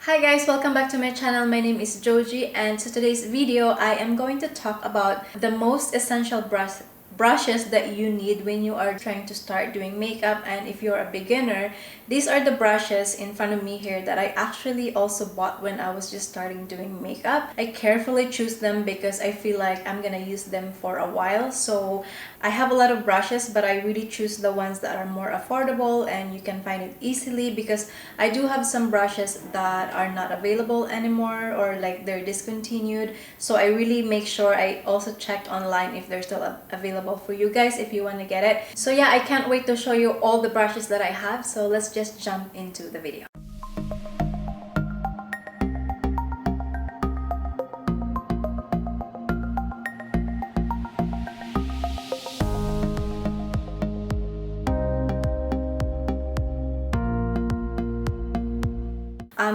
Hi guys, welcome back to my channel. My name is Joji, and to today's video I am going to talk about the most essential brushes that you need when you are trying to start doing makeup. And if you're a beginner, these are the brushes in front of me here that I actually also bought when I was just starting doing makeup. I carefully choose them because I feel like I'm gonna use them for a while. So I have a lot of brushes, but I really choose the ones that are more affordable and you can find it easily, because I do have some brushes that are not available anymore or like they're discontinued. So I really make sure I also checked online if they're still available for you guys if you want to get it. So yeah, I can't wait to show you all the brushes that I have. So let's just jump into the video.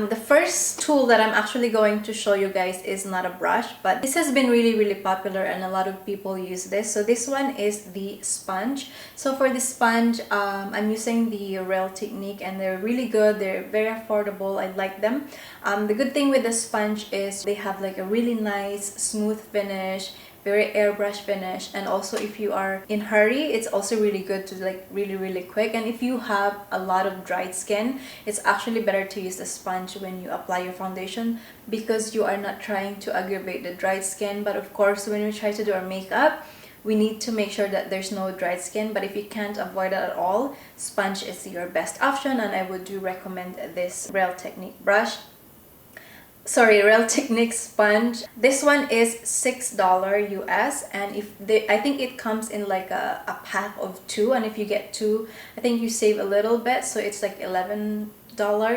The first tool that I'm actually going to show you guys is not a brush, but this has been really popular and a lot of people use this. So this one is the sponge. So for the sponge, I'm using the Real Technique and they're really good. They're very affordable. I like them. The good thing with the sponge is they have like a really nice smooth finish, very airbrush finish, and also if you are in hurry, it's also really good to like really quick. And if you have a lot of dried skin, it's actually better to use the sponge when you apply your foundation, because you are not trying to aggravate the dried skin. But of course, when we try to do our makeup, we need to make sure that there's no dried skin. But if you can't avoid it at all, sponge is your best option, and I would do recommend this Real Technique brush. Sorry, Real Technique sponge. This one is $6 US, and I think it comes in like a pack of 2, and if you get 2, I think you save a little bit, so it's like $11.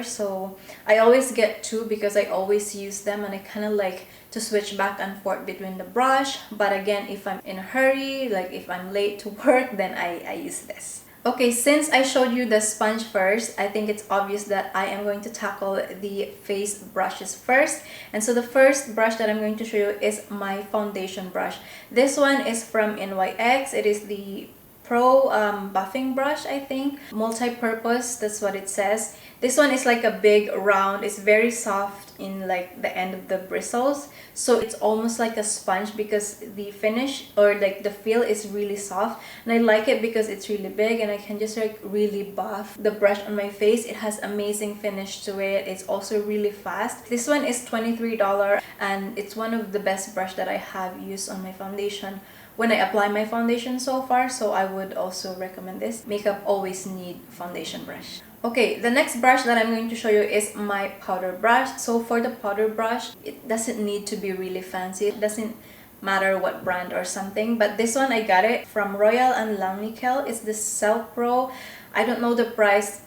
So I always get 2 because I always use them, and I kind of like to switch back and forth between the brush. But again, if I'm in a hurry, like if I'm late to work, then I use this. Okay, since I showed you the sponge first, I think it's obvious that I am going to tackle the face brushes first. And so the first brush that I'm going to show you is my foundation brush. This one is from NYX. It is the Pro buffing brush, I think. Multi-purpose, that's what it says. This one is like a big round. It's very soft in like the end of the bristles. So it's almost like a sponge because the finish or like the feel is really soft. And I like it because it's really big and I can just like really buff the brush on my face. It has amazing finish to it. It's also really fast. This one is $23 and it's one of the best brush that I have used on my foundation when I apply my foundation so far. So I would also recommend this. Makeup always need foundation brush. Okay, the next brush that I'm going to show you is my powder brush. So for the powder brush, it doesn't need to be really fancy. It doesn't matter what brand or something, but this one I got it from Royal and Langnickel. It's the Silk Pro. I don't know the price.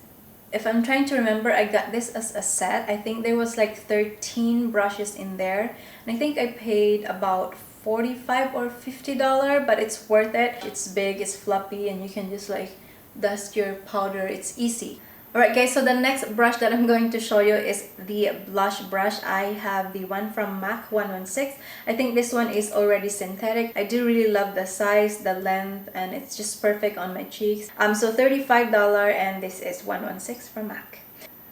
If I'm trying to remember, I got this as a set. I think there was like 13 brushes in there, and I think I paid about $45 or $50, but it's worth it. It's big, it's fluffy, and you can just like dust your powder. It's easy. Alright guys, so the next brush that I'm going to show you is the blush brush. I have the one from MAC 116. I think this one is already synthetic. I do really love the size, the length, and it's just perfect on my cheeks. So $35, and this is 116 from MAC.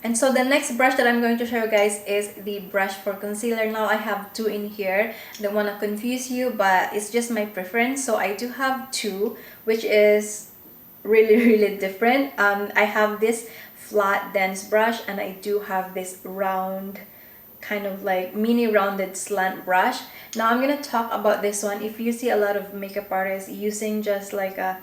And so the next brush that I'm going to show you guys is the brush for concealer. Now I have 2 in here. I don't want to confuse you, but it's just my preference. So I do have 2, which is really different. I have this flat dense brush, and I do have this round, kind of like mini rounded slant brush. Now I'm gonna talk about this one. If you see a lot of makeup artists using just like a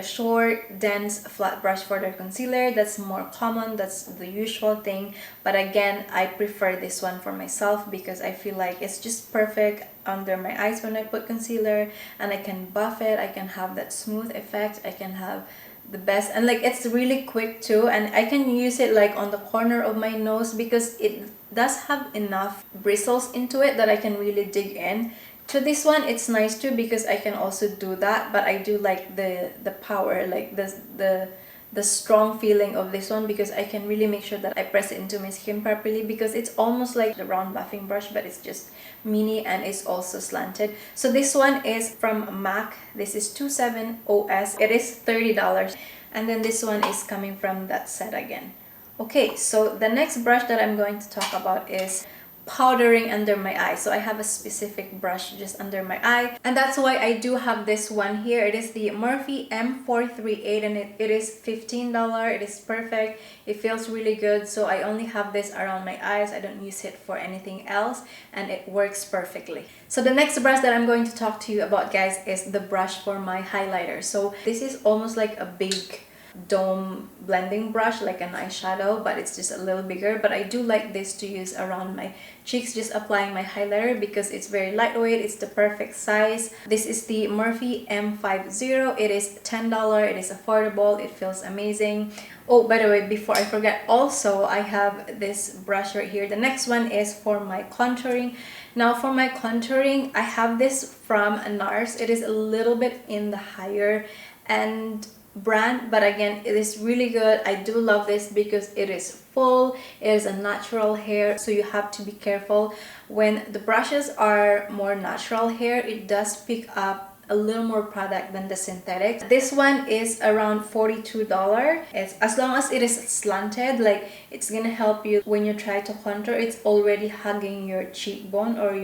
short dense flat brush for their concealer, that's more common, that's the usual thing. But again, I prefer this one for myself because I feel like it's just perfect under my eyes when I put concealer, and I can buff it, I can have that smooth effect, I can have the best, and like it's really quick too, and I can use it like on the corner of my nose because it does have enough bristles into it that I can really dig in. To this one, it's nice too because I can also do that, but I do like the power, like the strong feeling of this one, because I can really make sure that I press it into my skin properly, because it's almost like the round buffing brush, but it's just mini and it's also slanted. So this one is from MAC. This is 27OS. It is $30. And then this one is coming from that set again. Okay, so the next brush that I'm going to talk about is powdering under my eye. So I have a specific brush just under my eye, and that's why I do have this one here. It is the Morphe M438, and it is $15. It is perfect. It feels really good. So I only have this around my eyes. I don't use it for anything else, and it works perfectly. So the next brush that I'm going to talk to you about, guys, is the brush for my highlighter. So this is almost like a big dome blending brush, like an eyeshadow, but it's just a little bigger. But I do like this to use around my cheeks, just applying my highlighter, because it's very lightweight. It's the perfect size. This is the Morphe M50. It is $10. It is affordable. It feels amazing. Oh, by the way, before I forget, also I have this brush right here. The next one is for my contouring. Now for my contouring, I have this from Nars. It is a little bit in the higher end brand, but again, it is really good. I do love this because it is full. It is a natural hair, so you have to be careful. When the brushes are more natural hair, it does pick up a little more product than the synthetic. This one is around $42. It's, as long as it is slanted, like, it's gonna help you when you try to contour. It's already hugging your cheekbone or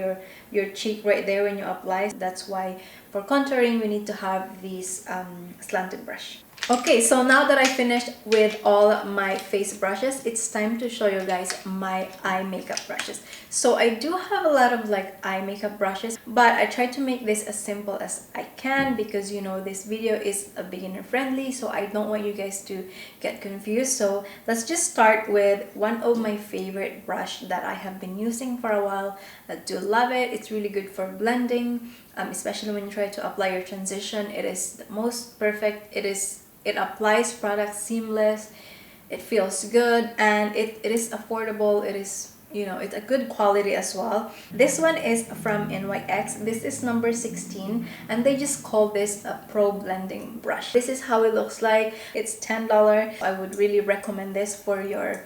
your cheek right there when you apply. That's why for contouring we need to have these slanted brush. Okay, so now that I finished with all my face brushes, it's time to show you guys my eye makeup brushes. So I do have a lot of like eye makeup brushes, but I try to make this as simple as I can because, you know, this video is a beginner friendly, so I don't want you guys to get confused. So let's just start with one of my favorite brush that I have been using for a while. I do love it. It's really good for blending, especially when you try to apply your transition. It is the most perfect. It applies product seamless, it feels good, and it is affordable. It is, you know, it's a good quality as well. This one is from NYX. This is number 16, and they just call this a pro blending brush. This is how it looks like. It's $10. I would really recommend this for your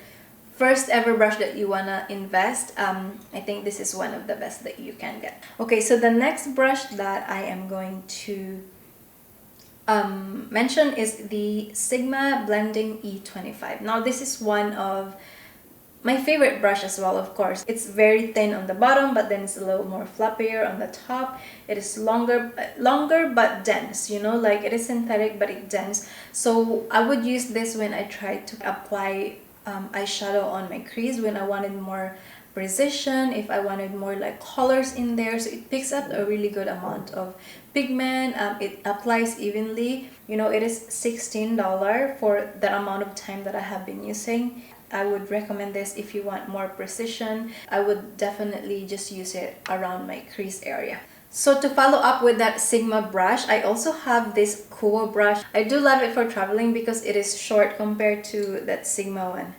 first ever brush that you wanna invest. I think this is one of the best that you can get. Okay, so the next brush that I am going to mention is the Sigma Blending E25. Now this is one of my favorite brush as well, of course. It's very thin on the bottom, but then it's a little more floppier on the top. It is longer but dense, you know, like it is synthetic but it's dense. So I would use this when I try to apply eyeshadow on my crease, when I wanted more precision, if I wanted more like colors in there. So it picks up a really good amount of pigment. It applies evenly. You know, it is $16 for the amount of time that I have been using. I would recommend this if you want more precision. I would definitely just use it around my crease area. So to follow up with that Sigma brush, I also have this Kuo brush. I do love it for traveling because it is short compared to that Sigma one.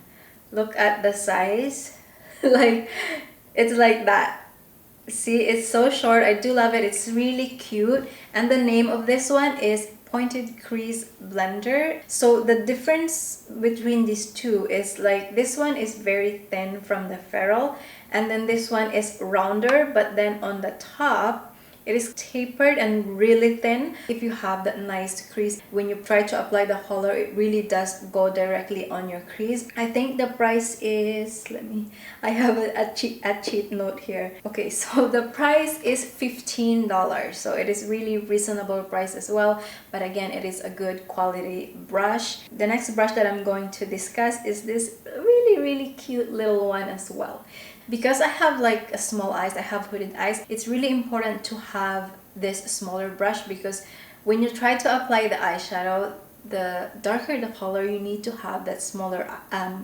Look at the size. Like, it's like that. See, it's so short. I do love it. It's really cute. And the name of this one is Pointed Crease Blender. So the difference between these two is like this one is very thin from the ferrule, and then this one is rounder, but then on the top it is tapered and really thin. If you have that nice crease, when you try to apply the color, it really does go directly on your crease. I think the price is, I have a cheat note here. Okay, so the price is $15. So it is really reasonable price as well. But again, it is a good quality brush. The next brush that I'm going to discuss is this really cute little one as well. Because I have like a small eyes, I have hooded eyes, it's really important to have this smaller brush, because when you try to apply the eyeshadow, the darker the color, you need to have that smaller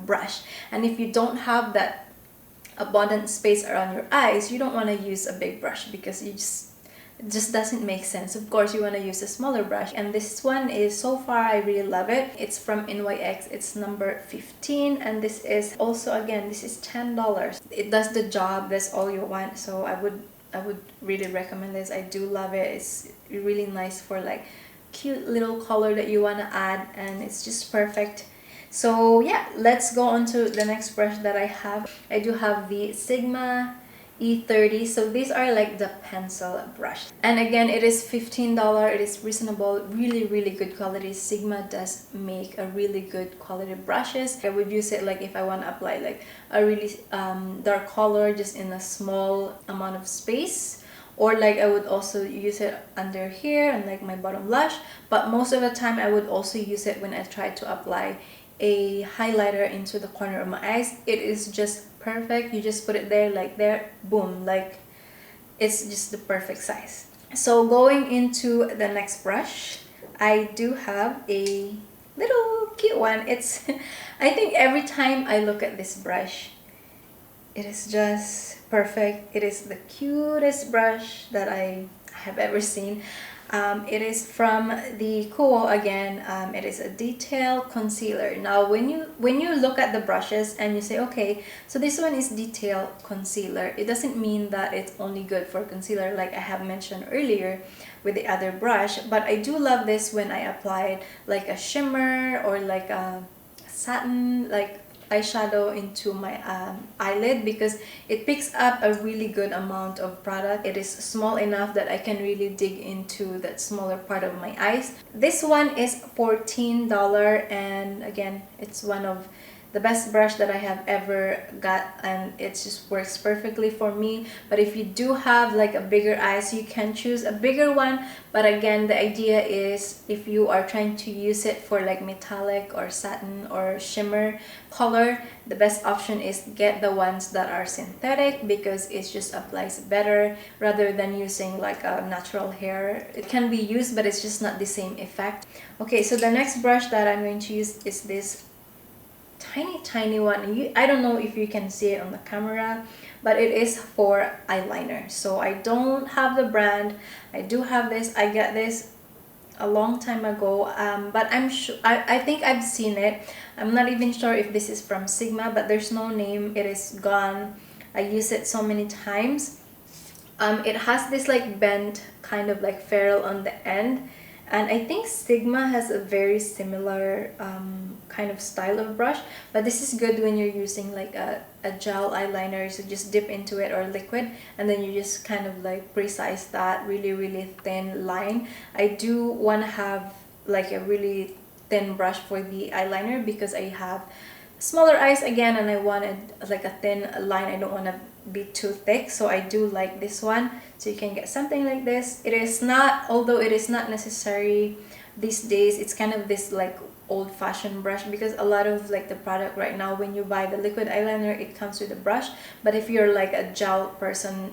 brush. And if you don't have that abundant space around your eyes, you don't want to use a big brush because it just doesn't make sense. Of course, you want to use a smaller brush, and this one is, so far, I really love it. It's from NYX. It's number 15, and this is also, again, this is $10. It does the job. That's all you want. So I would really recommend this. I do love it. It's really nice for like cute little color that you want to add, and it's just perfect. So yeah, let's go on to the next brush that I have. I do have the Sigma E30. So these are like the pencil brush, and again it is $15. It is reasonable, really good quality. Sigma does make a really good quality brushes. I would use it like if I want to apply like a really dark color just in a small amount of space, or like I would also use it under here and like my bottom lash. But most of the time I would also use it when I try to apply a highlighter into the corner of my eyes. It is just perfect. You just put it there, like there, boom, like it's just the perfect size. So going into the next brush, I do have a little cute one. It's I think every time I look at this brush, it is just perfect. It is the cutest brush that I have ever seen. It is from the Kuo again. It is a detail concealer. Now when you look at the brushes and you say, okay, so this one is detail concealer, it doesn't mean that it's only good for concealer like I have mentioned earlier with the other brush. But I do love this when I applied like a shimmer or like a satin like eyeshadow into my eyelid, because it picks up a really good amount of product. It is small enough that I can really dig into that smaller part of my eyes. This one is $14, and again, it's one of the best brush that I have ever got, and it just works perfectly for me. But if you do have like a bigger eyes, you can choose a bigger one. But again, the idea is if you are trying to use it for like metallic or satin or shimmer color, the best option is get the ones that are synthetic, because it just applies better rather than using like a natural hair. It can be used, but it's just not the same effect. Okay, so the next brush that I'm going to use is this tiny one. I don't know if you can see it on the camera, but it is for eyeliner. So I don't have the brand. I do have this. I got this a long time ago, but I'm sure I think I've seen it. I'm not even sure if this is from Sigma, but there's no name. It is gone. I use it so many times. It has this like bent kind of like ferrule on the end, and I think Sigma has a very similar kind of style of brush, but this is good when you're using like a gel eyeliner. So just dip into it, or liquid, and then you just kind of like precise that really thin line. I do want to have like a really thin brush for the eyeliner because I have smaller eyes again, and I wanted like a thin line. I don't want to be too thick, so I do like this one. So you can get something like this. It is not, although it is not necessary these days, it's kind of this like old-fashioned brush, because a lot of like the product right now, when you buy the liquid eyeliner, it comes with a brush. But if you're like a gel person,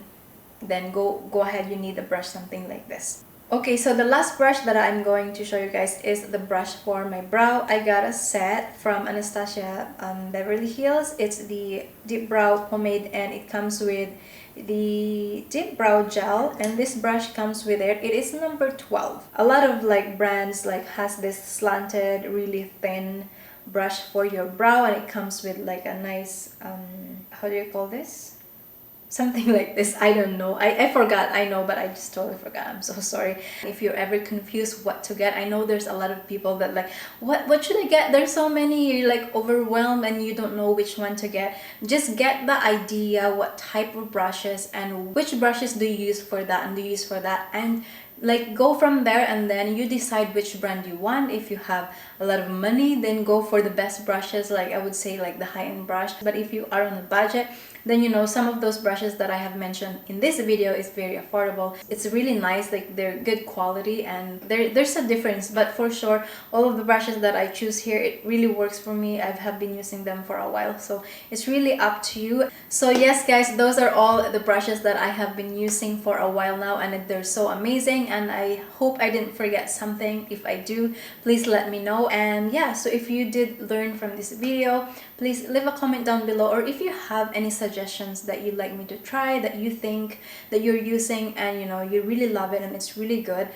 then go ahead, you need a brush something like this. Okay, so the last brush that I'm going to show you guys is the brush for my brow. I got a set from Anastasia Beverly Hills. It's the Deep Brow Pomade, and it comes with the Deep Brow Gel, and this brush comes with it. It is number 12. A lot of like brands like has this slanted, really thin brush for your brow, and it comes with like a nice, how do you call this? Something like this. I don't know. I forgot. I know, but I just totally forgot. I'm so sorry. If you're ever confused what to get, I know there's a lot of people that like, what should I get? There's so many. You're like overwhelmed and you don't know which one to get. Just get the idea what type of brushes and which brushes do you use for that and do you use for that, and like go from there, and then you decide which brand you want. If you have a lot of money, then go for the best brushes, like I would say like the high-end brush. But if you are on a budget, then you know some of those brushes that I have mentioned in this video is very affordable. It's really nice, like they're good quality, and there's a difference. But for sure, all of the brushes that I choose here, it really works for me. I have been using them for a while, so it's really up to you. So yes guys, those are all the brushes that I have been using for a while now, and they're so amazing, and I hope I didn't forget something. If I do, please let me know. And yeah, so if you did learn from this video, please leave a comment down below, or if you have any suggestions that you'd like me to try, that you think that you're using and you know you really love it and it's really good,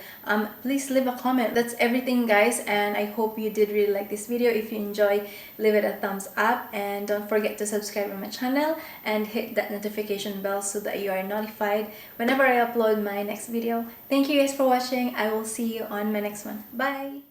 please leave a comment. That's everything guys, and I hope you did really like this video. If you enjoy, leave it a thumbs up, and don't forget to subscribe to my channel and hit that notification bell so that you are notified whenever I upload my next video. Thank you guys for watching. I will see you on my next one. Bye.